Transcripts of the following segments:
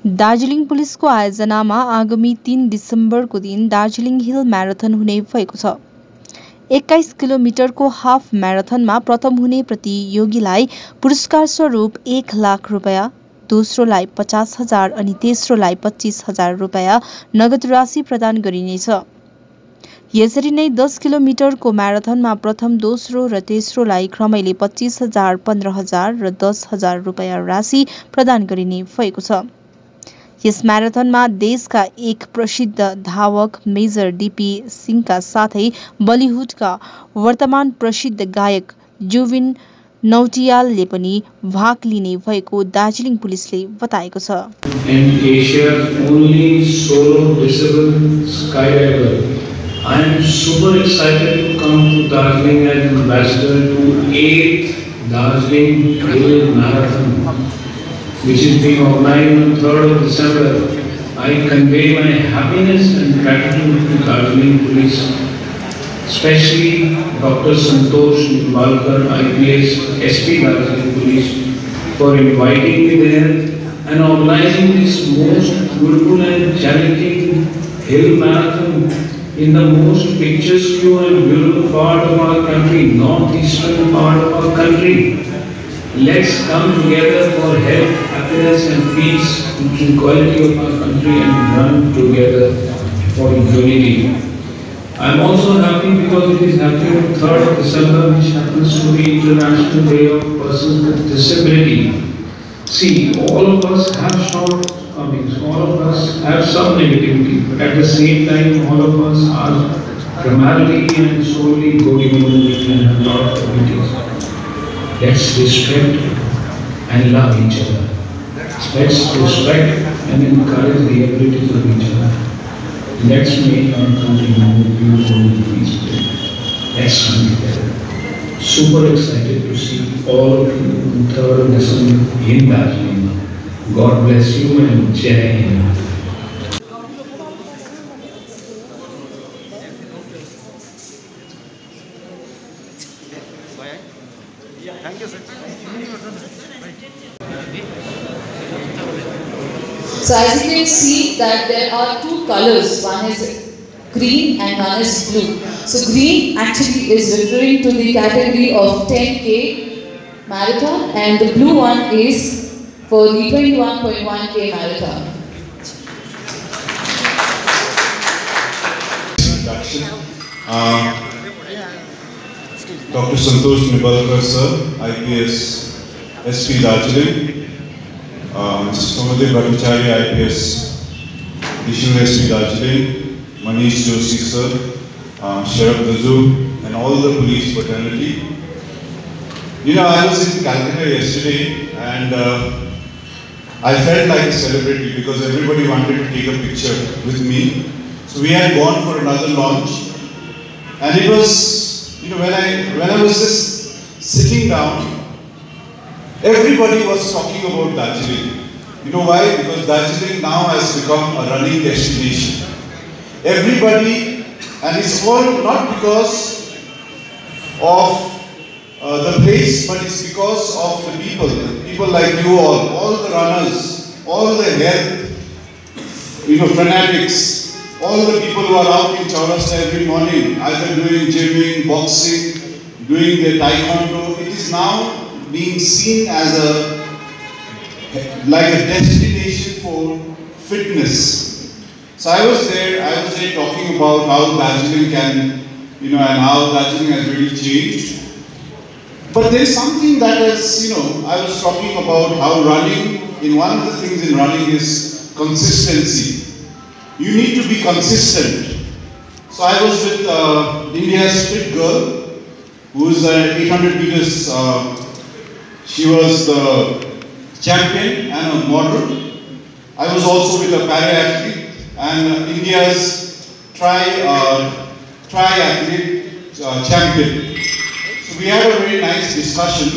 दार्जिलिङ पुलिसको आयोजनामा आगामी 3 डिसेम्बरको दिन दार्जिलिङ हिल म्याराथन हुने भएको छ। 21 किलोमिटरको हाफ म्याराथनमा प्रथम हुने प्रतियोगीलाई पुरस्कार स्वरूप 1 लाख रुपैयाँ, दोस्रोलाई 50,000 अनि तेस्रोलाई 25,000 रुपैयाँ नगद राशि प्रदान गरिनेछ। यसरी नै 10 किलोमिटरको म्याराथनमा प्रथम, दोस्रो र तेस्रोलाई क्रमैले 25,000, 15,000 र 10,000 रुपैयाँ राशि प्रदान गरिने भएको छ। यस म्याराथनमा देशका एक प्रसिद्ध धावक मेजर डीपी सिंहका साथै बलिउडका वर्तमान प्रसिद्ध गायक जुबिन नौटियालले पनि भाग लिने भएको दार्जिलिङ पुलिसले बताएको छ। I am super excited to come to Darjeeling as ambassador to 8th Darjeeling Hill Marathon, which is being organized on 3rd of December. I convey my happiness and gratitude to Darjeeling Police, especially Dr. Santosh Nibalkar, IPS, SP Darjeeling Police, for inviting me there and organizing this most beautiful and challenging hill marathon in the most picturesque and beautiful part of our country, northeastern part of our country. Let's come together for health, happiness and peace and tranquility of our country and run together for unity. I am also happy because it is happening on 3rd of December, which happens to be International Day of Persons with Disability. See, all of us have shortcomings, all of us have some negativity, but at the same time, all of us are primarily and solely good human beings and have a lot of abilities. Let's respect and love each other. Let's respect and encourage the abilities of each other. Let's make our country more beautiful and peaceful. Let's come together. Super excited to see all of you on 3rd of December in Darjeeling. God bless you and Jai Hind. Thank you, sir. So as you can see that there are two colors, one is green and one is blue. So green actually is referring to the category of 10K marathon and the blue one is for the 21.1K marathon. Dr. Santosh Nibalkar sir, IPS, SP Darjeeling. Somadev Bhattacharya, IPS, Additional SP Darjeeling, Manish Joshi sir, Sharaf Dazoo, and all the police fraternity. You know, I was in Calcutta yesterday and I felt like a celebrity because everybody wanted to take a picture with me. So we had gone for another launch and it was, you know, when I was just sitting down, everybody was talking about Darjeeling. You know why? Because Darjeeling now has become a running destination. Everybody, and it's all not because of the place, but it's because of the people like you all the runners, all the health, you know, fanatics, all the people who are out in Chaurasta every morning, either doing gymming, boxing, doing their taekwondo. It is now being seen as like a destination for fitness. So I was there talking about how Darjeeling can, you know, and how Darjeeling has really changed. But there is something that is, you know, I was talking about how running, one of the things in running is consistency. You need to be consistent. So I was with India's fit girl, who is 800 meters, she was the champion and a model. I was also with a para-athlete and India's triathlete champion. So we had a very nice discussion.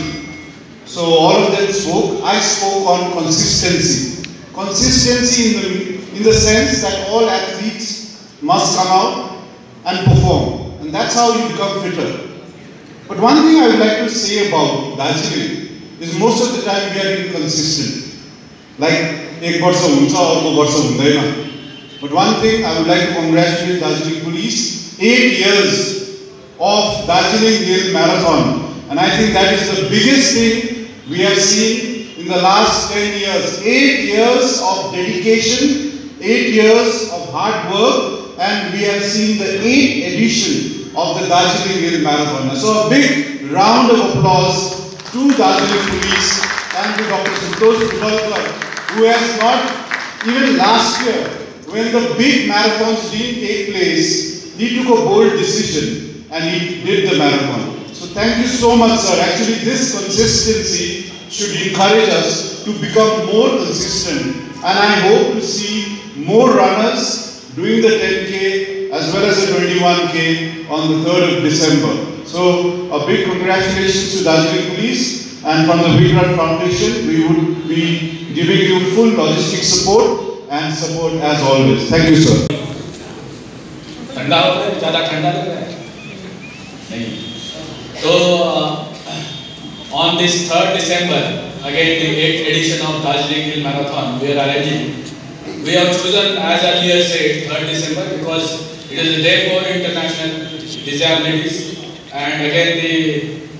So all of them spoke. I spoke on consistency. Consistency in the sense that all athletes must come out and perform. And that's how you become fitter. But one thing I would like to say about Darjeeling is most of the time we are inconsistent. Like एक वर्ष हुन्छ अर्को वर्ष हुँदैन. But one thing I would like to congratulate Darjeeling Police, 8 years of Darjeeling Hill Marathon, and I think that is the biggest thing we have seen in the last 10 years. 8 years of dedication, 8 years of hard work, and we have seen the 8th edition of the Darjeeling Hill Marathon. So a big round of applause to Darjeeling Police and to Dr. Santosh Pudalkar, who has not, even last year, when the big marathons didn't take place, he took a bold decision and he did the marathon. So thank you so much, sir. Actually, this consistency should encourage us to become more consistent, and I hope to see more runners doing the 10K as well as the 21K on the 3rd of December. So a big congratulations to Darjeeling Police, and from the Big Run Foundation, we would be giving you full logistic support and support as always. Thank you, sir. ठंडा हो रहा है, ज़्यादा ठंडा लग रहा है नहीं. So on this 3rd December, again the 8th edition of Darjeeling Hill Marathon we are arranging. We have chosen, as earlier said, 3rd December because it is a day for international disabilities, and again the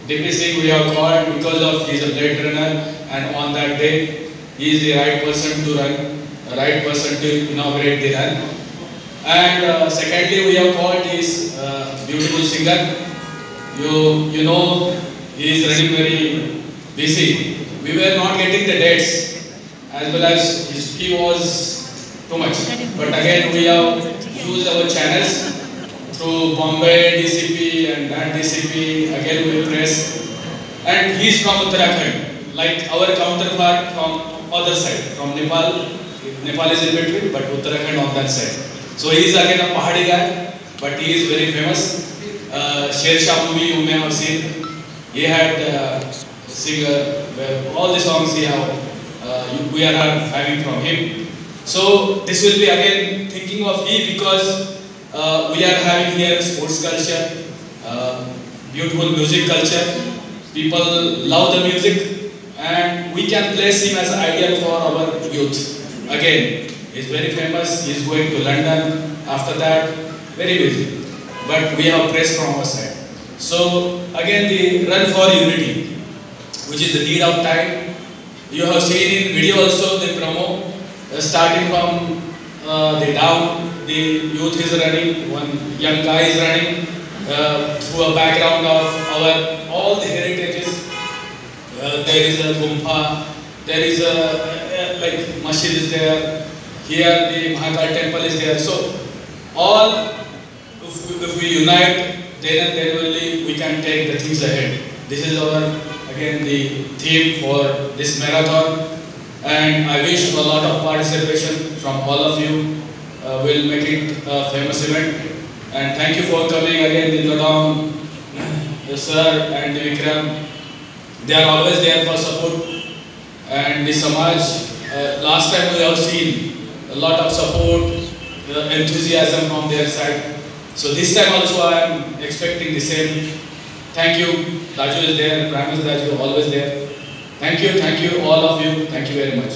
DPC we have called because of he is a blade runner, and on that day he is the right person to run, right person to inaugurate the run. And secondly, we have called this beautiful singer. You know, he is running very busy. We were not getting the dates, as well as he was too much. But again, we have used our channels through Bombay DCP and that DCP. Again, we press, and he is from Uttarakhand, like our counterpart from other side, from Nepal. Nepal is in between, but Uttarakhand on that side. So he is again a Pahadi guy, but he is very famous. Shershah movie you may have seen. He had singer, all the songs he have, we are having from him. So this will be again thinking of he, because we are having here sports culture, beautiful music culture. People love the music, and we can place him as an ideal for our youth. Again, he is very famous. He is going to London after that. Very busy, but we have press from our side. So again, the Run for Unity, which is the need of time. You have seen in video also the promo, starting from the down. The youth is running. One young guy is running through a background of our all the heritages. There is a Gumpha. There is a like masjid is there. Here the Mahakal temple is there. So all, if we unite, then only we can take the things ahead. This is our again the theme for this marathon, and I wish a lot of participation from all of you. We'll make it a famous event, and thank you for coming again. The Lodong, the sir and the Vikram, they are always there for support. And the Samaj, last time we have seen a lot of support, enthusiasm from their side. So this time also I am expecting the same. Thank you. Raju is there, Prime Minister Raju always there. Thank you all of you. Thank you very much.